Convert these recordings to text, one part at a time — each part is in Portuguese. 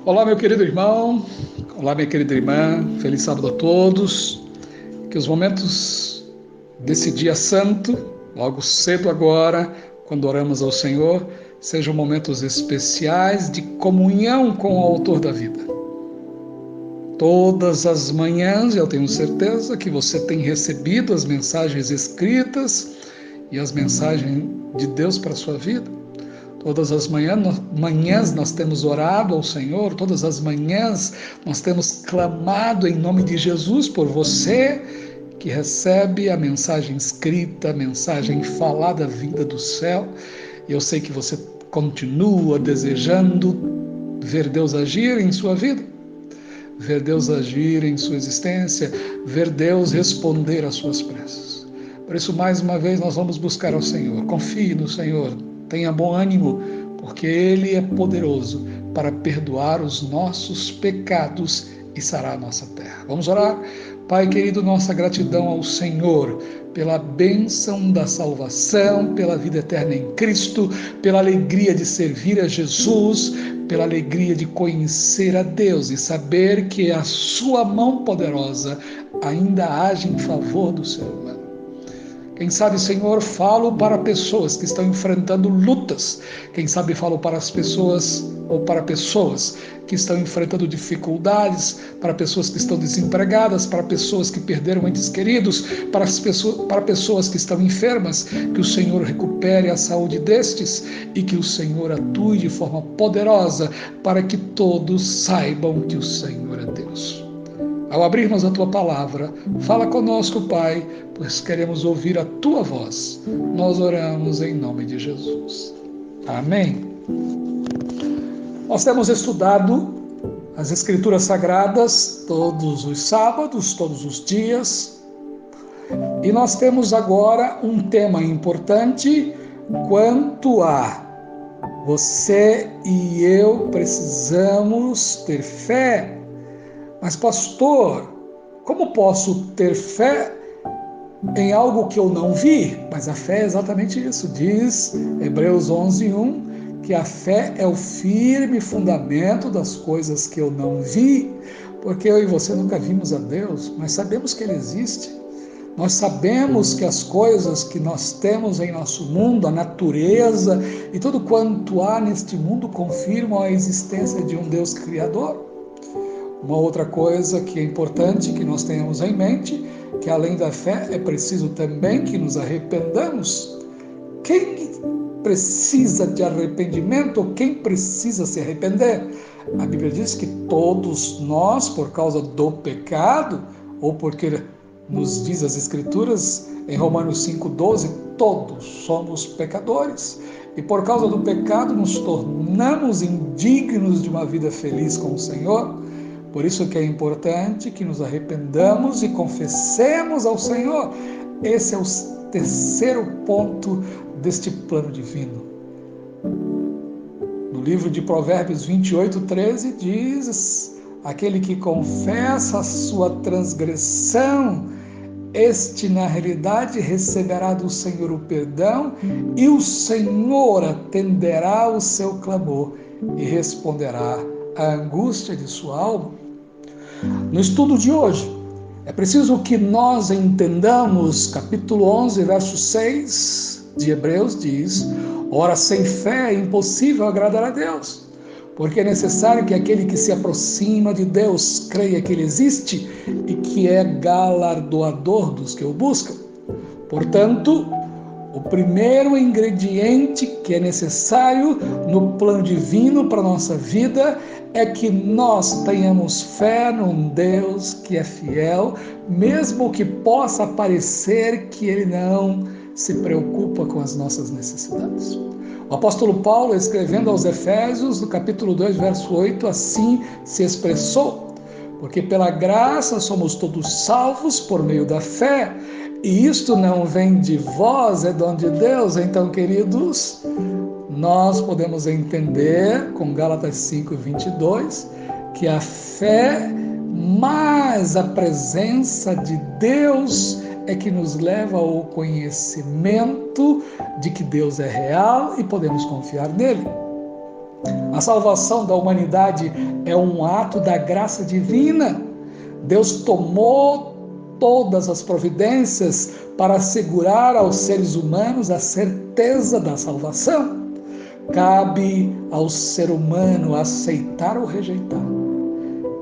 Olá, meu querido irmão, olá, minha querida irmã, feliz sábado a todos. Que os momentos desse dia santo, logo cedo agora, quando oramos ao Senhor, sejam momentos especiais de comunhão com o Autor da vida. Todas as manhãs, eu tenho certeza que você tem recebido as mensagens escritas e as mensagens de Deus para a sua vida. Todas as manhãs nós temos orado ao Senhor, todas as manhãs nós temos clamado em nome de Jesus por você que recebe a mensagem escrita, a mensagem falada vinda do céu. E eu sei que você continua desejando ver Deus agir em sua vida, ver Deus agir em sua existência, ver Deus responder às suas preces. Por isso, mais uma vez, nós vamos buscar ao Senhor. Confie no Senhor. Tenha bom ânimo, porque Ele é poderoso para perdoar os nossos pecados e sarar a nossa terra. Vamos orar? Pai querido, nossa gratidão ao Senhor pela bênção da salvação, pela vida eterna em Cristo, pela alegria de servir a Jesus, pela alegria de conhecer a Deus e saber que a sua mão poderosa ainda age em favor do ser humano. Quem sabe, Senhor, falo para pessoas que estão enfrentando lutas. Quem sabe falo para as pessoas ou para pessoas que estão enfrentando dificuldades, para pessoas que estão desempregadas, para pessoas que perderam entes queridos, para pessoas que estão enfermas, que o Senhor recupere a saúde destes e que o Senhor atue de forma poderosa para que todos saibam que o Senhor é Deus. Ao abrirmos a Tua palavra, fala conosco, Pai, pois queremos ouvir a Tua voz. Nós oramos em nome de Jesus. Amém. Nós temos estudado as Escrituras Sagradas todos os sábados, todos os dias, e nós temos agora um tema importante quanto a você e eu precisamos ter fé. Mas pastor, como posso ter fé em algo que eu não vi? Mas a fé é exatamente isso. Diz Hebreus 11:1 que a fé é o firme fundamento das coisas que eu não vi, porque eu e você nunca vimos a Deus, mas sabemos que Ele existe. Nós sabemos que as coisas que nós temos em nosso mundo, a natureza e tudo quanto há neste mundo confirmam a existência de um Deus Criador. Uma outra coisa que é importante que nós tenhamos em mente, que além da fé é preciso também que nos arrependamos. Quem precisa de arrependimento ou quem precisa se arrepender? A Bíblia diz que todos nós, por causa do pecado, ou porque nos diz as Escrituras, em Romanos 5:12, todos somos pecadores. E por causa do pecado nos tornamos indignos de uma vida feliz com o Senhor. Por isso que é importante que nos arrependamos e confessemos ao Senhor. Esse é o terceiro ponto deste plano divino. No livro de Provérbios 28:13 diz: aquele que confessa a sua transgressão, este na realidade receberá do Senhor o perdão e o Senhor atenderá o seu clamor e responderá à angústia de sua alma. No estudo de hoje, é preciso que nós entendamos, capítulo 11, verso 6 de Hebreus diz: ora, sem fé é impossível agradar a Deus, porque é necessário que aquele que se aproxima de Deus creia que Ele existe e que é galardoador dos que o buscam. Portanto, o primeiro ingrediente que é necessário no plano divino para a nossa vida é que nós tenhamos fé num Deus que é fiel, mesmo que possa parecer que Ele não se preocupa com as nossas necessidades. O apóstolo Paulo, escrevendo aos Efésios, no capítulo 2, verso 8, assim se expressou: porque pela graça somos todos salvos por meio da fé, e isto não vem de vós, é dom de Deus. Então, queridos, nós podemos entender com Gálatas 5:22 que a fé mais a presença de Deus é que nos leva ao conhecimento de que Deus é real e podemos confiar nele. A salvação da humanidade é um ato da graça divina. Deus tomou todas as providências para assegurar aos seres humanos a certeza da salvação. Cabe ao ser humano aceitar ou rejeitar.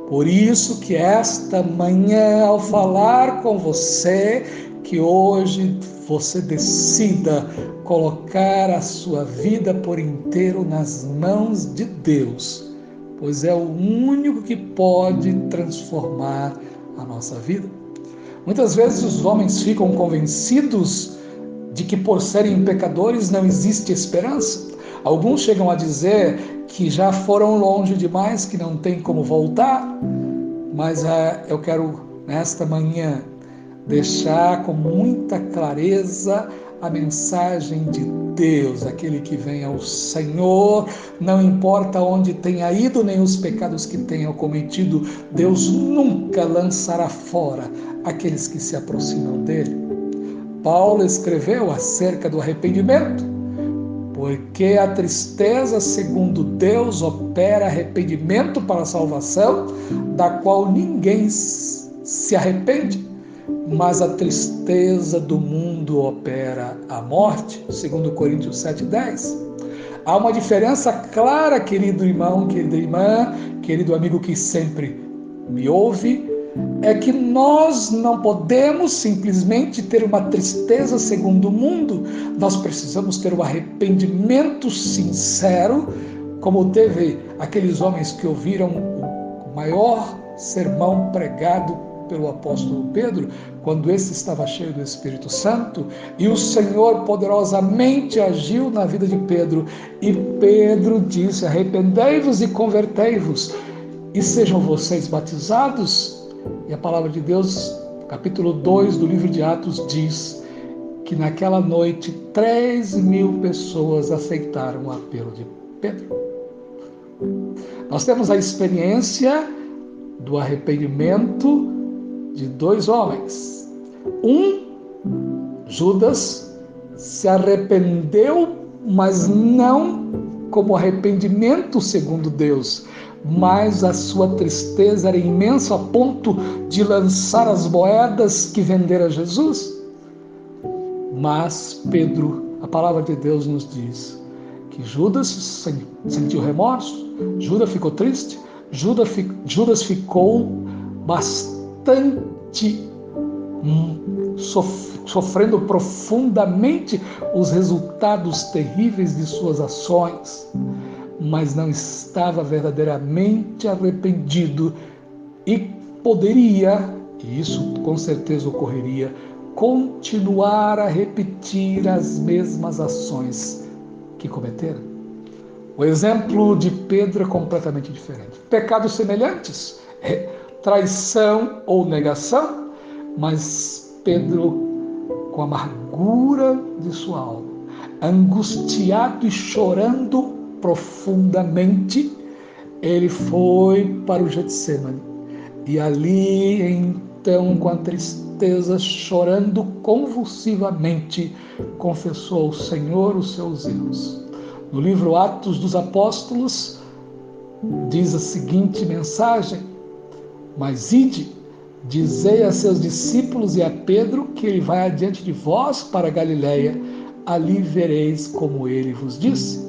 Por isso que esta manhã, ao falar com você, que hoje você decida colocar a sua vida por inteiro nas mãos de Deus, pois é o único que pode transformar a nossa vida. Muitas vezes os homens ficam convencidos de que por serem pecadores não existe esperança. Alguns chegam a dizer que já foram longe demais, que não tem como voltar, mas eu quero nesta manhã deixar com muita clareza a mensagem de Deus. Aquele que vem ao Senhor, não importa onde tenha ido, nem os pecados que tenha cometido, Deus nunca lançará fora aqueles que se aproximam dele. Paulo escreveu acerca do arrependimento, porque a tristeza, segundo Deus, opera arrependimento para a salvação, da qual ninguém se arrepende, mas a tristeza do mundo opera a morte, segundo Coríntios 7:10. Há uma diferença clara, querido irmão, querida irmã, querido amigo que sempre me ouve, é que nós não podemos simplesmente ter uma tristeza segundo o mundo. Nós precisamos ter um arrependimento sincero, como teve aqueles homens que ouviram o maior sermão pregado pelo apóstolo Pedro, quando esse estava cheio do Espírito Santo, e o Senhor poderosamente agiu na vida de Pedro, e Pedro disse: arrependei-vos e convertei-vos, e sejam vocês batizados. E a palavra de Deus, capítulo 2 do livro de Atos, diz que naquela noite 3.000 pessoas aceitaram o apelo de Pedro. Nós temos a experiência do arrependimento de 2 homens. Judas, se arrependeu, mas não como arrependimento segundo Deus, mas a sua tristeza era imensa a ponto de lançar as moedas que vendera Jesus. Mas Pedro, a palavra de Deus nos diz que Judas sentiu remorso, Judas ficou triste, Judas ficou bastante sofrendo profundamente os resultados terríveis de suas ações, mas não estava verdadeiramente arrependido e poderia, e isso com certeza ocorreria, continuar a repetir as mesmas ações que cometeram. O exemplo de Pedro é completamente diferente. Pecados semelhantes, traição ou negação, mas Pedro, com a amargura de sua alma, angustiado e chorando profundamente, ele foi para o Getsemane, e ali então, com a tristeza, chorando convulsivamente, confessou ao Senhor os seus erros. No livro Atos dos Apóstolos diz a seguinte mensagem: mas ide, dizei a seus discípulos e a Pedro que ele vai adiante de vós para a Galiléia, ali vereis como ele vos disse.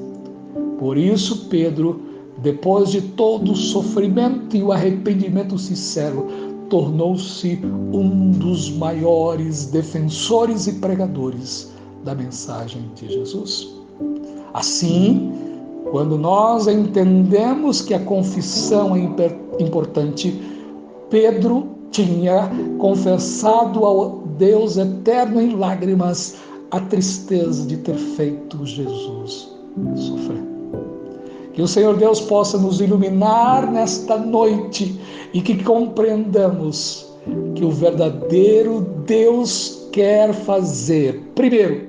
Por isso Pedro, depois de todo o sofrimento e o arrependimento sincero, tornou-se um dos maiores defensores e pregadores da mensagem de Jesus. Assim, quando nós entendemos que a confissão é importante, Pedro tinha confessado ao Deus eterno em lágrimas a tristeza de ter feito Jesus sofrer. Que o Senhor Deus possa nos iluminar nesta noite e que compreendamos que o verdadeiro Deus quer fazer, primeiro,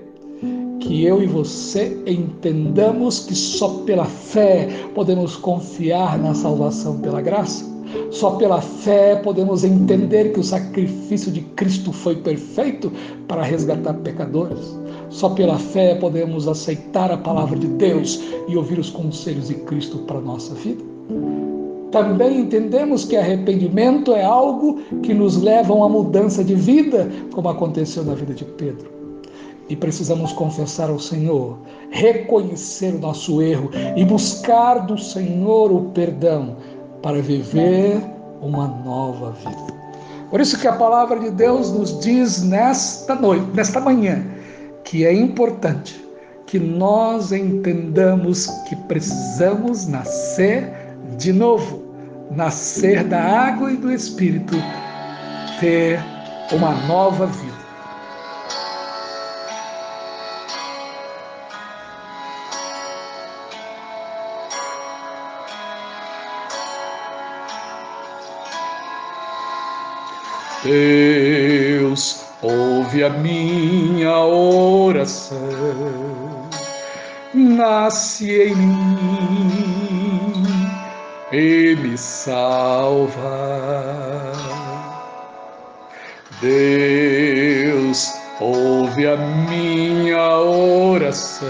que eu e você entendamos que só pela fé podemos confiar na salvação pela graça. Só pela fé podemos entender que o sacrifício de Cristo foi perfeito para resgatar pecadores. Só pela fé podemos aceitar a palavra de Deus e ouvir os conselhos de Cristo para a nossa vida. Também entendemos que arrependimento é algo que nos leva a uma mudança de vida, como aconteceu na vida de Pedro. E precisamos confessar ao Senhor, reconhecer o nosso erro e buscar do Senhor o perdão para viver uma nova vida. Por isso que a palavra de Deus nos diz nesta manhã, que é importante que nós entendamos que precisamos nascer de novo, nascer da água e do Espírito, ter uma nova vida. Deus, ouve a minha oração, nasce em mim e me salva. Deus, ouve a minha oração,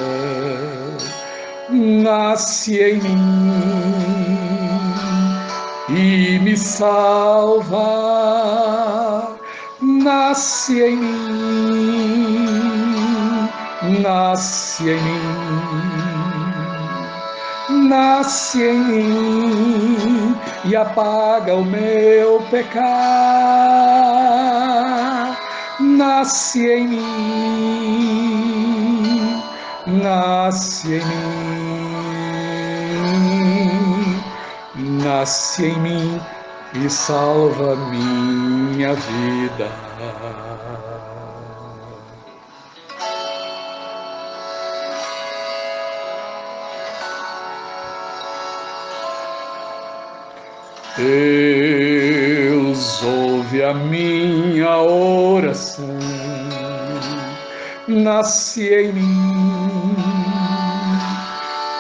nasce em mim e me salva. Nasce em mim, nasce em mim, nasce em mim e apaga o meu pecado. Nasce em mim, nasce em mim, nasce em mim e salva minha vida. Deus, ouve a minha oração, nasce em mim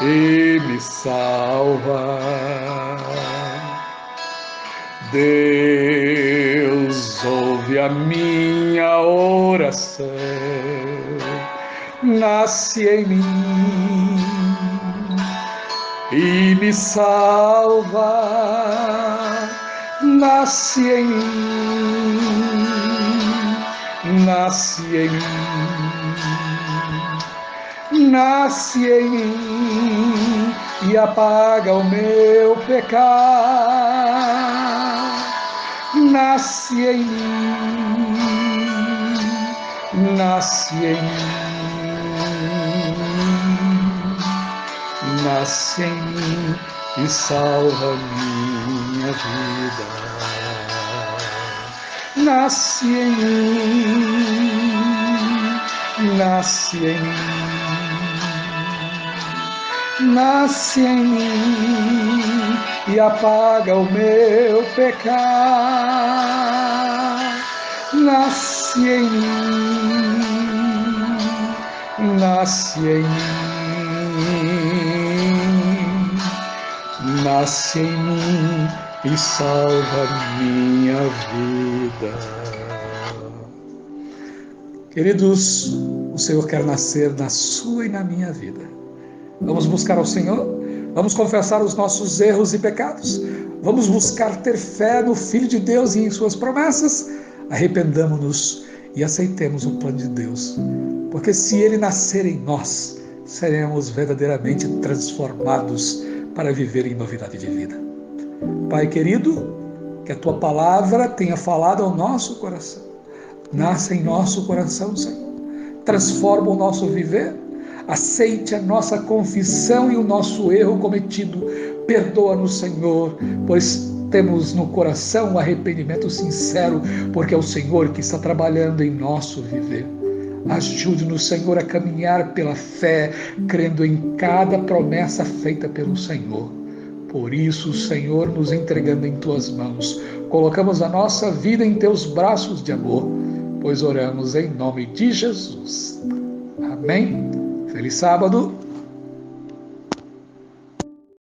e me salva. Deus, ouve a minha oração, nasce em mim e me salva. Nasce em mim, nasce em mim, nasce em mim e apaga o meu pecado. Nasce em mim, nasce em mim, nasce em mim e salva minha vida. Nasce em mim, nasce em mim, nasce em mim e apaga o meu pecado. Nasce em mim, nasce em mim, nasce em mim e salva minha vida. Queridos, o Senhor quer nascer na sua e na minha vida. Vamos buscar ao Senhor, vamos confessar os nossos erros e pecados, vamos buscar ter fé no Filho de Deus e em suas promessas. Arrependamo-nos e aceitemos o plano de Deus, porque se Ele nascer em nós, seremos verdadeiramente transformados para viver em novidade de vida. Pai querido, que a Tua palavra tenha falado ao nosso coração. Nasça em nosso coração, Senhor. Transforma o nosso viver. Aceite a nossa confissão e o nosso erro cometido. Perdoa-nos, Senhor, pois temos no coração um arrependimento sincero, porque é o Senhor que está trabalhando em nosso viver. Ajude-nos, Senhor, a caminhar pela fé, crendo em cada promessa feita pelo Senhor. Por isso, Senhor, nos entregando em Tuas mãos, colocamos a nossa vida em Teus braços de amor, pois oramos em nome de Jesus. Amém. Feliz sábado.